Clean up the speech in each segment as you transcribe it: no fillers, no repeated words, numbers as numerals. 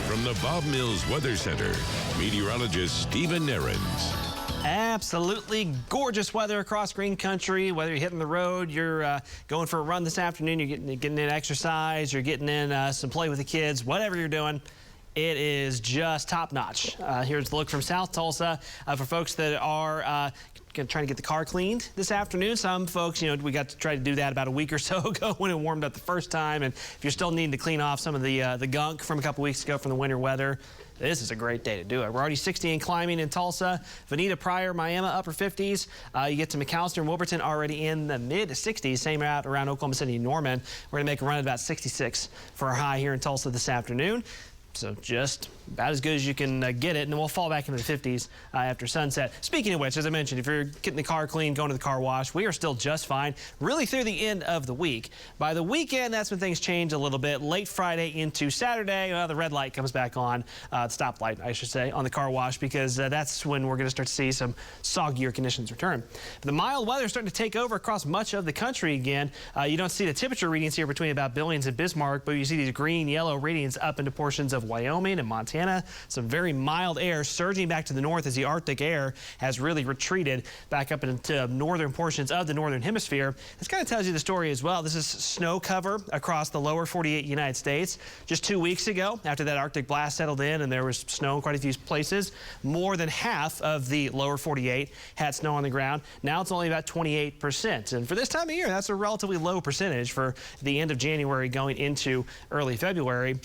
From the Bob Mills Weather Center, meteorologist Stephen Nehrenz. Absolutely gorgeous weather across green country. Whether you're hitting the road, you're going for a run this afternoon, you're getting in exercise, you're getting in some play with the kids, whatever you're doing, it is just top notch. Here's the look from South Tulsa for folks that are trying to get the car cleaned this afternoon. Some folks, we got to try to do that about a week or so ago when it warmed up the first time. And if you're still needing to clean off some of the gunk from a couple weeks ago from the winter weather, this is a great day to do it. We're already 60 and climbing in Tulsa. Veneta, Pryor, Miami, upper 50s. You get to McAllister and Wilburton already in the mid 60s. Same out around Oklahoma City and Norman. We're going to make a run at about 66 for our high here in Tulsa this afternoon. So just about as good as you can get it, and then we'll fall back into the 50s after sunset. Speaking of which, as I mentioned, if you're getting the car clean, going to the car wash, we are still just fine, really through the end of the week. By the weekend, that's when things change a little bit. Late Friday into Saturday, the red light comes back on, the stoplight, I should say, on the car wash, because that's when we're going to start to see some soggier conditions return. The mild weather is starting to take over across much of the country again. You don't see the temperature readings here between about Billings and Bismarck, but you see these green, yellow readings up into portions of Wyoming and Montana. Some very mild air surging back to the north as the Arctic air has really retreated back up into northern portions of the northern hemisphere. This kind of tells you the story as well. This is snow cover across the lower 48 United States. Just 2 weeks ago, after that Arctic blast settled in and there was snow in quite a few places, more than half of the lower 48 had snow on the ground. Now it's only about 28%. And for this time of year, that's a relatively low percentage for the end of January going into early February.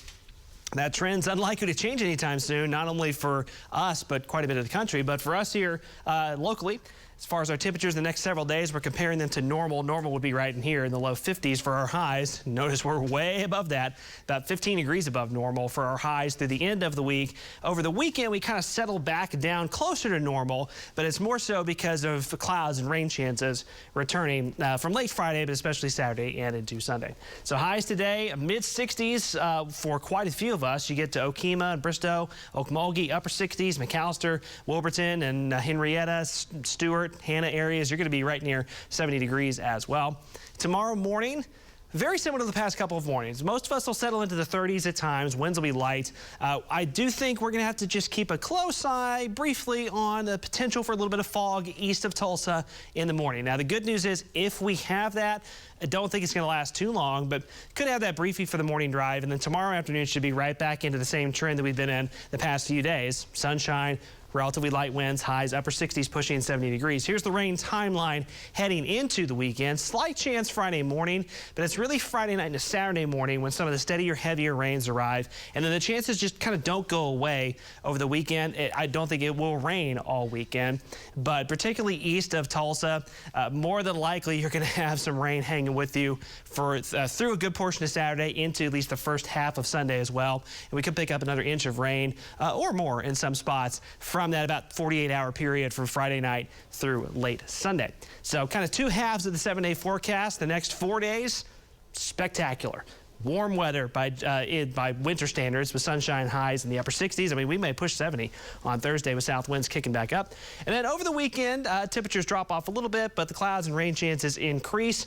That trend's unlikely to change anytime soon, not only for us, but quite a bit of the country. But for us here locally, as far as our temperatures the next several days, we're comparing them to normal. Normal would be right in here in the low 50s for our highs. Notice we're way above that, about 15 degrees above normal for our highs through the end of the week. Over the weekend, we kind of settle back down closer to normal, but it's more so because of the clouds and rain chances returning from late Friday, but especially Saturday and into Sunday. So highs today, mid 60s for quite a few of us. You get to Okemah and Bristow, Okmulgee, upper 60s, McAllister, Wilburton, and Henrietta, Stewart, Hannah areas. You're going to be right near 70 degrees as well. Tomorrow morning, very similar to the past couple of mornings. Most of us will settle into the 30s at times. Winds will be light. I do think we're going to have to just keep a close eye briefly on the potential for a little bit of fog east of Tulsa in the morning. Now, the good news is if we have that, I don't think it's going to last too long, but could have that briefly for the morning drive. And then tomorrow afternoon should be right back into the same trend that we've been in the past few days. Sunshine, relatively light winds, highs upper 60s pushing 70 degrees. Here's the rain timeline heading into the weekend. Slight chance Friday morning, but it's really Friday night into Saturday morning when some of the steadier, heavier rains arrive. And then the chances just kind of don't go away over the weekend. I don't think it will rain all weekend, but particularly east of Tulsa, more than likely you're going to have some rain hanging with you for through a good portion of Saturday into at least the first half of Sunday as well. And we could pick up another inch of rain or more in some spots from that about 48-hour period from Friday night through late Sunday. So kind of two halves of the 7-day forecast. The next 4 days, spectacular. Warm weather by winter standards with sunshine highs in the upper 60s. I mean, we may push 70 on Thursday with south winds kicking back up. And then over the weekend, temperatures drop off a little bit, but the clouds and rain chances increase.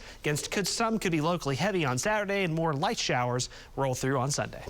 Some could be locally heavy on Saturday, and more light showers roll through on Sunday.